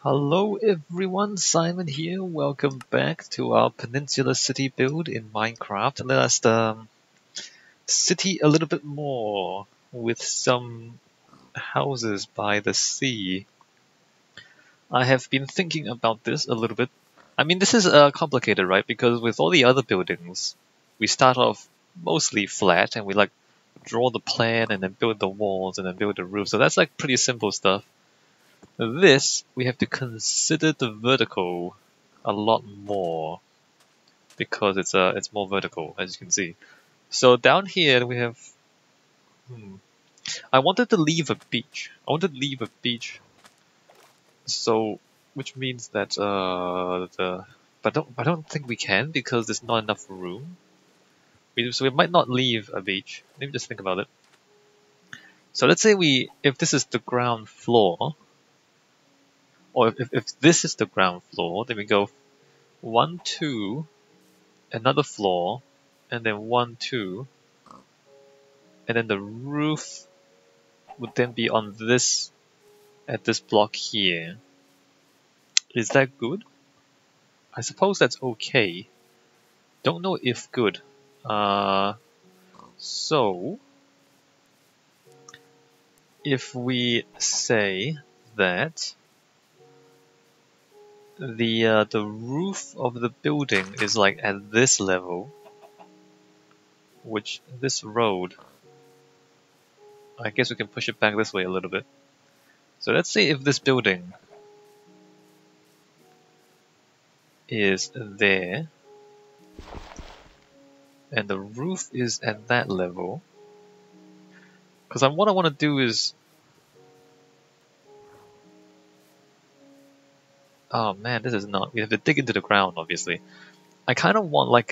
Hello everyone, Simon here. Welcome back to our Peninsular city build in Minecraft. Let us city a little bit more with some houses by the sea. I have been thinking about this a little bit. I mean, this is complicated, right? Because with all the other buildings, we start off mostly flat and we draw the plan and then build the walls and then build the roof. So that's like pretty simple stuff. This, we have to consider the vertical a lot more because it's more vertical, as you can see. So down here we have, I wanted to leave a beach. So which means that but I don't think we can because there's not enough room. So we might not leave a beach. Let me just think about it. So let's say if this is the ground floor, or if this is the ground floor, then we go 1, 2, another floor, and then 1, 2, and then the roof would then be on this, at this block here. Is that good? I suppose that's okay. Don't know if good. So if we say that the roof of the building is like at this level, which this road, I guess we can push it back this way a little bit. So let's say if this building is there and the roof is at that level, because what I want to do is, oh man, this is not, we have to dig into the ground obviously. I kind of want like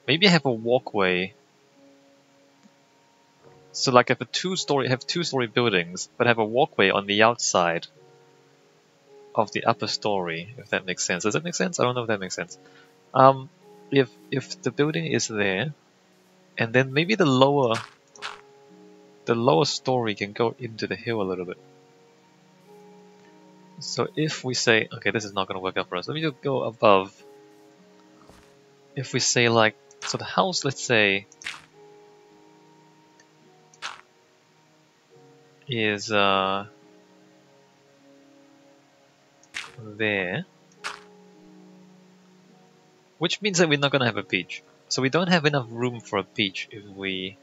maybe I have a walkway. So like I have two-story buildings, but I have a walkway on the outside of the upper story, if that makes sense. Does that make sense? I don't know if that makes sense. If the building is there, and then maybe the lower story can go into the hill a little bit. So if we say, okay, this is not going to work out for us. Let me just go above. If we say like, so the house, let's say, is there, which means that we're not going to have a beach. So we don't have enough room for a beach if we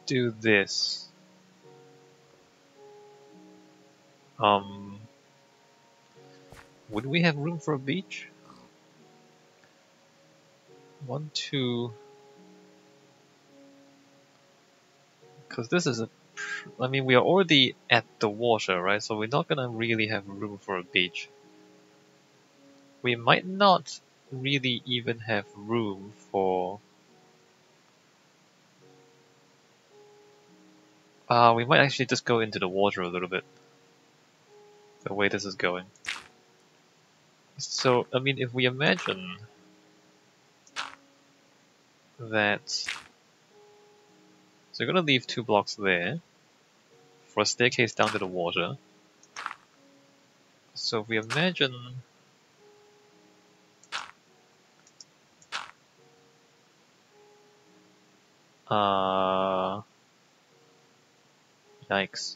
do this. Would we have room for a beach? 1, 2. Because this is I mean, we are already at the water, right? So we're not gonna really have room for a beach. We might not really even have room for... we might actually just go into the water a little bit. The way this is going. So, I mean, if we imagine that... So we're gonna leave 2 blocks there for a staircase down to the water. So if we imagine... Yikes.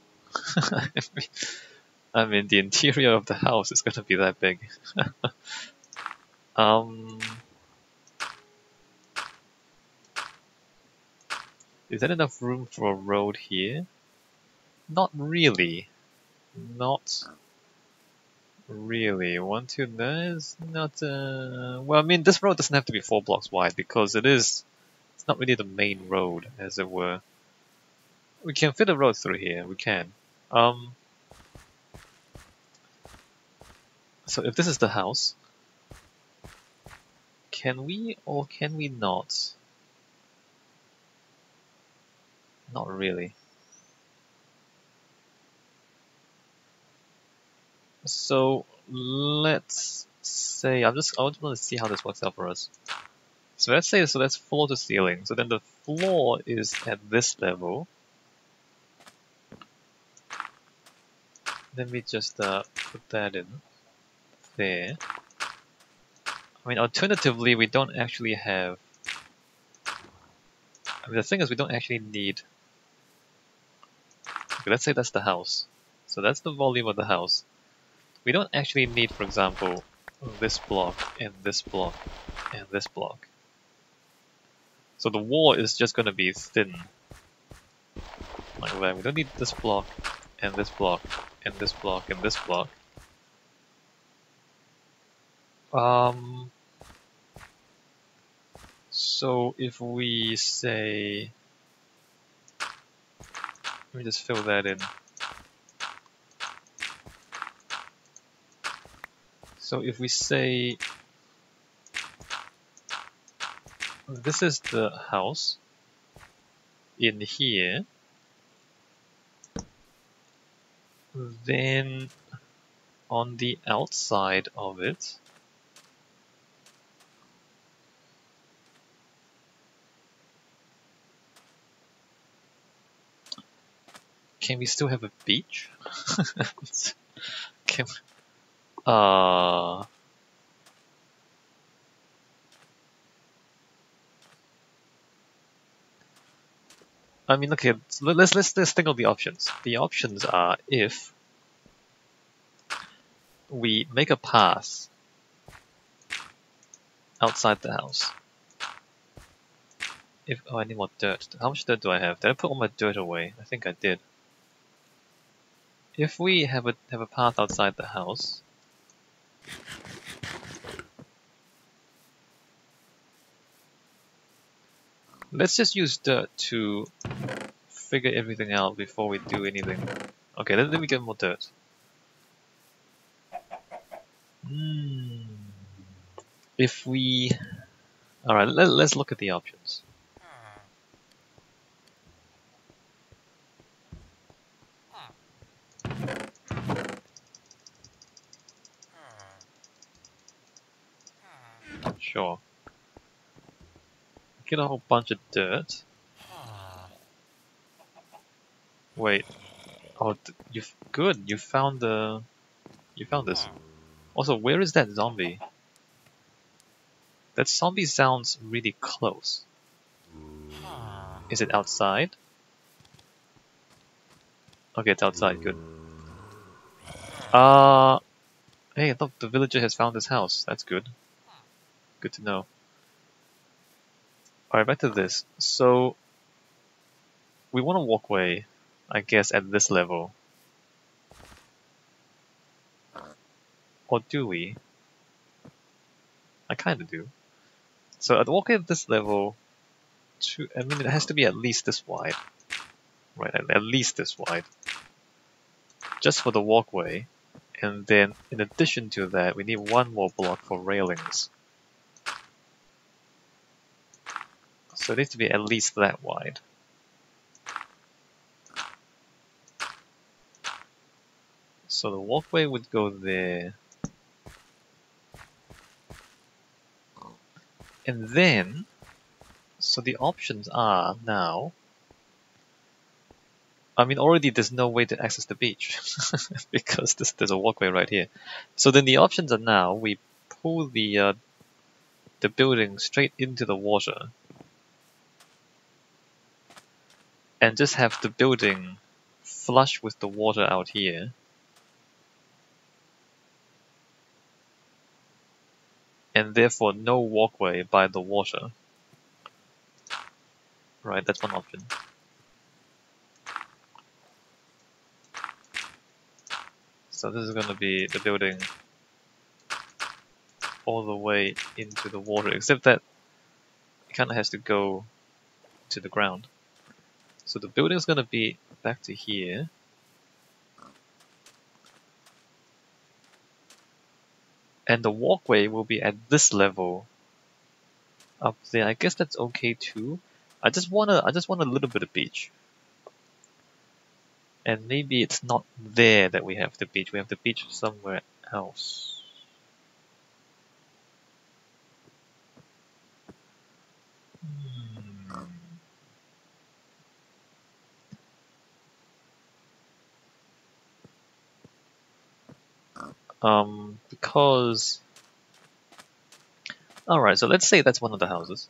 I mean, the interior of the house is gonna be that big. Is there enough room for a road here? Not really. Not really. 1, 2, that is not... Well, I mean, this road doesn't have to be 4 blocks wide because it's not really the main road, as it were. We can fit a road through here, we can. So if this is the house, can we or can we not? Not really. So let's say, I want to see how this works out for us. So let's say, so that's floor to ceiling. So then the floor is at this level. Let me just put that in there. I mean, alternatively, we don't actually have... I mean, the thing is, we don't actually need... Okay, let's say that's the house. So that's the volume of the house. We don't actually need, for example, this block, and this block, and this block. So the wall is just going to be thin. Like that. We don't need this block, and this block, and this block, and this block. So if we say... Let me just fill that in. So if we say... This is the house. In here. Then on the outside of it... Can we still have a beach? Can we, I mean, okay, so let's think of the options. The options are if we make a path outside the house. If I need more dirt. How much dirt do I have? Did I put all my dirt away? I think I did. If we have a path outside the house, let's just use dirt to figure everything out before we do anything. Okay, let me get more dirt. If we... Alright, let's look at the options. Sure. Get a whole bunch of dirt. Wait. Oh, good. You found this. Also, where is that zombie? That zombie sounds really close. Is it outside? Okay, it's outside. Good. Hey, look, the villager has found his house. That's good. Good to know. Alright, back to this. So, we want a walkway, I guess, at this level. Or do we? I kinda do. So, at the walkway at this level, I mean, it has to be at least this wide. Right, at least this wide. Just for the walkway. And then, in addition to that, we need one more block for railings. So it needs to be at least that wide. So the walkway would go there. And then, so the options are now, I mean already there's no way to access the beach because there's a walkway right here. So then the options are now, we pull the building straight into the water and just have the building flush with the water out here. And therefore no walkway by the water. Right, that's one option. So this is going to be the building all the way into the water, except that it kind of has to go to the ground. So the building is going to be back to here. And the walkway will be at this level up there. I guess that's okay too. I just want a little bit of beach. And maybe it's not there that we have the beach. We have the beach somewhere else. Because... Alright, so let's say that's one of the houses.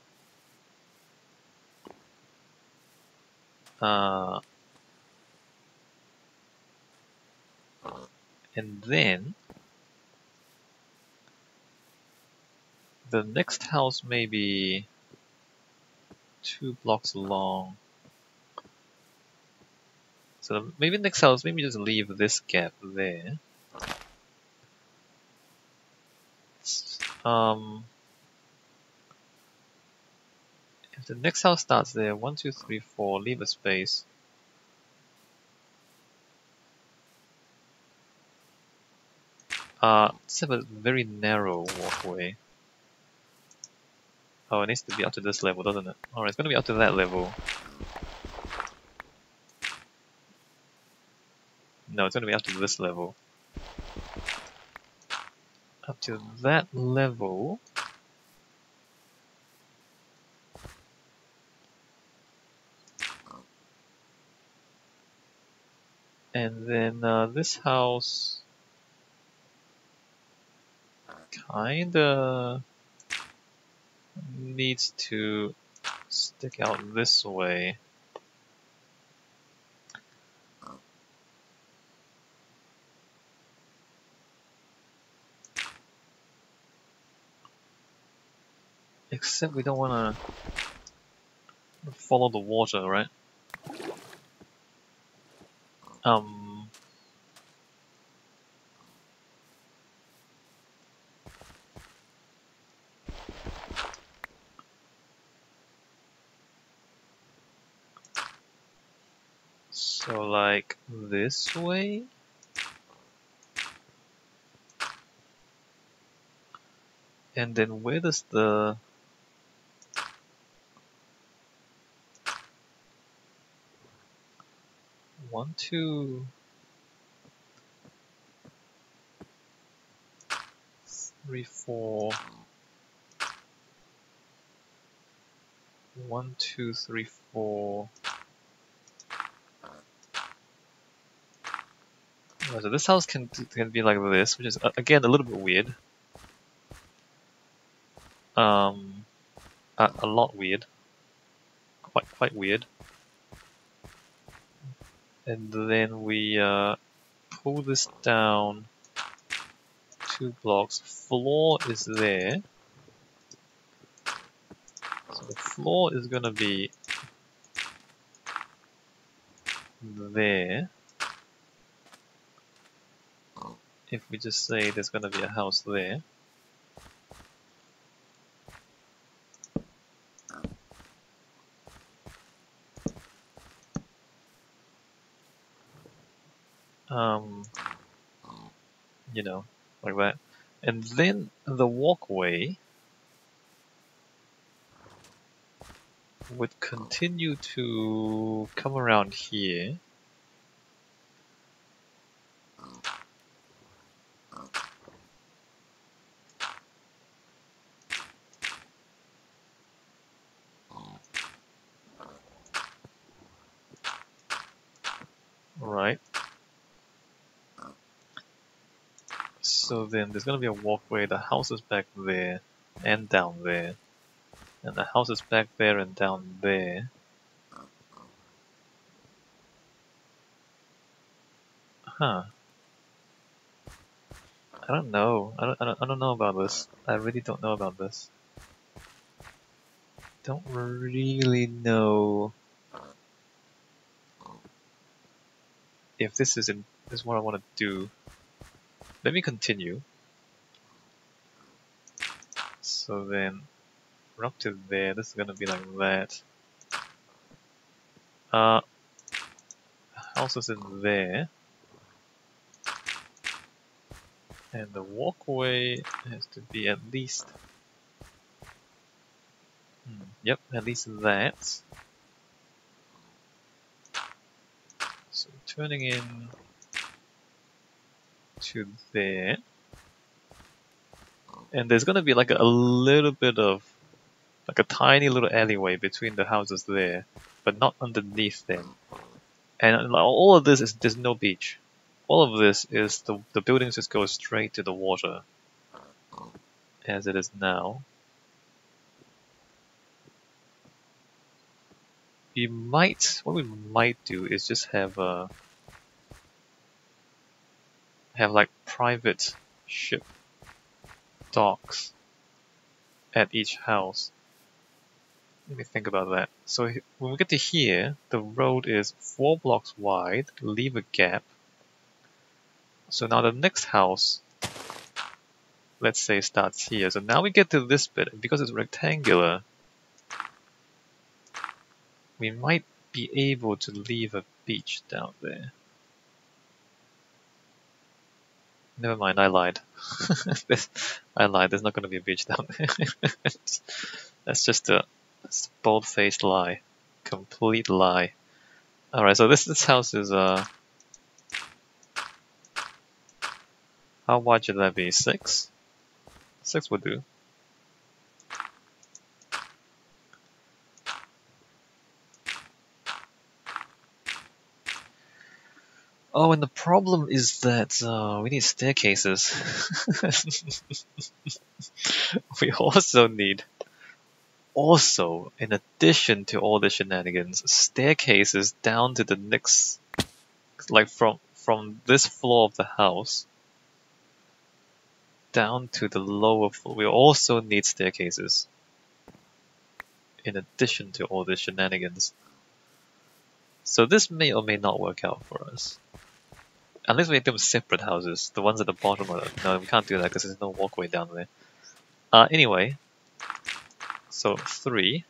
And then the next house may be 2 blocks long. So maybe next house, maybe just leave this gap there. If the next house starts there, 1, 2, 3, 4, leave a space. Let's have a very narrow walkway. Oh, it needs to be up to this level, doesn't it? Alright, it's gonna be up to that level. No, it's gonna be up to this level. Up to that level. And then this house kinda needs to stick out this way. Except we don't wanna follow the water, right? So like this way? And then where does the... One, two, three, four. 1, 2, 3, 4. So this house can be like this, which is again a little bit weird. A lot weird. Quite weird. And then we pull this down 2 blocks. Floor is there. So the floor is gonna be there. If we just say there's gonna be a house there. You know, like that. And then the walkway would continue to come around here. Right. So then there's gonna be a walkway, the house is back there and down there. And the house is back there and down there. Huh. I don't know. I don't know about this. I really don't know about this. Don't really know if this is what I want to do. Let me continue. So then we're up to there. This is gonna be like that. House is in there. And the walkway has to be at least... yep, at least that. So turning in to there. And there's gonna be like a little bit of... like a tiny little alleyway between the houses there. But not underneath them. And all of this is... there's no beach. all of this is the buildings just go straight to the water, as it is now. What we might do is just have like private ship docks at each house. Let me think about that. So when we get to here, the road is 4 blocks wide, leave a gap. So now the next house, let's say, starts here. So now we get to this bit, and because it's rectangular, we might be able to leave a beach down there. Never mind, I lied. I lied, there's not going to be a beach down there. That's just a bold-faced lie. Complete lie. Alright, so this house is, how wide should that be? 6? 6 would do. Oh, and the problem is that we need staircases. We also need, in addition to all the shenanigans, staircases down to the next, like from this floor of the house down to the lower floor. We also need staircases in addition to all the shenanigans. So this may or may not work out for us. Unless we make them separate houses. The ones at the bottom are... No, we can't do that because there's no walkway down there. Anyway. So 3.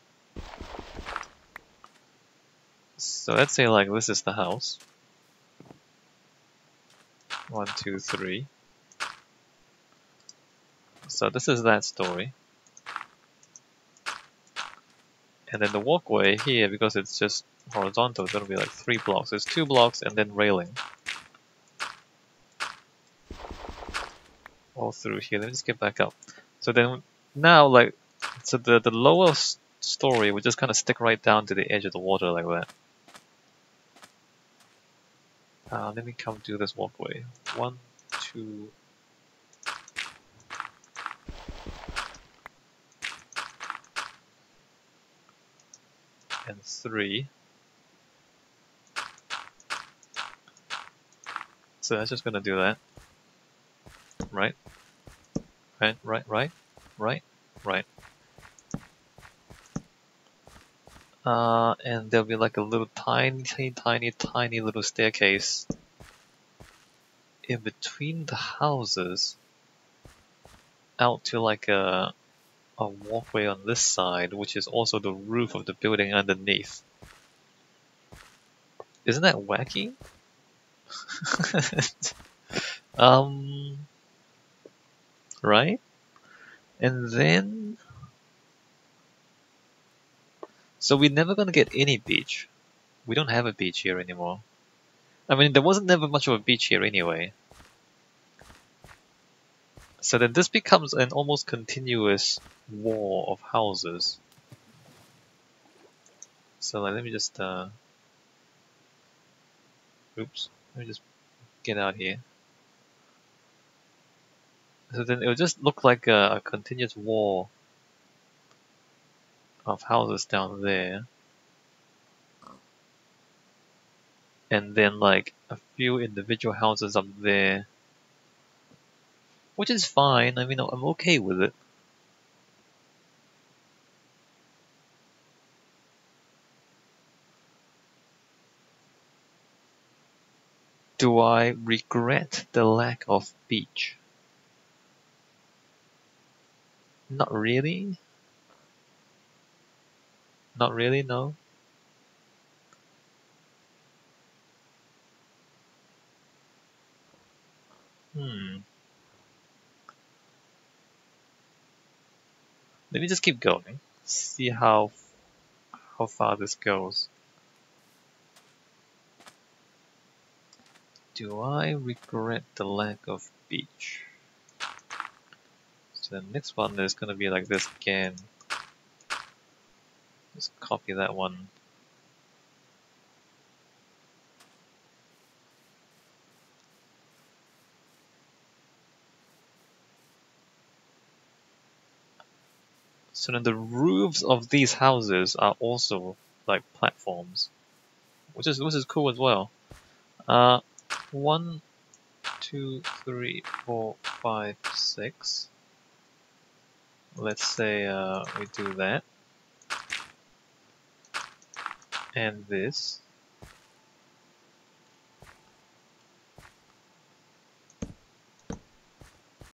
So let's say like this is the house. 1, 2, 3. So this is that story. And then the walkway here, because it's just horizontal, it's going to be like 3 blocks. There's 2 blocks and then railing. All through here. Let me just get back up. So then now, like, so the lower story would just kind of stick right down to the edge of the water like that. Let me come do this walkway. 1, 2. And 3. So that's just gonna do that. Right? Right. And there'll be like a little tiny little staircase in between the houses out to like a walkway on this side, which is also the roof of the building underneath. Isn't that wacky? Right? And then... So we're never gonna get any beach. We don't have a beach here anymore. I mean, there wasn't never much of a beach here anyway. So then this becomes an almost continuous wall of houses. So like, let me just oops, let me just get out here. So then it will just look like a continuous wall of houses down there. And then like a few individual houses up there. Which is fine, I mean, I'm okay with it. Do I regret the lack of beach? Not really. Not really, no. Let me just keep going. See how far this goes. Do I regret the lack of beach? So the next one is gonna be like this again. Just copy that one. So then the roofs of these houses are also like platforms, which is cool as well. 1, 2, 3, 4, 5, 6. Let's say we do that. And this.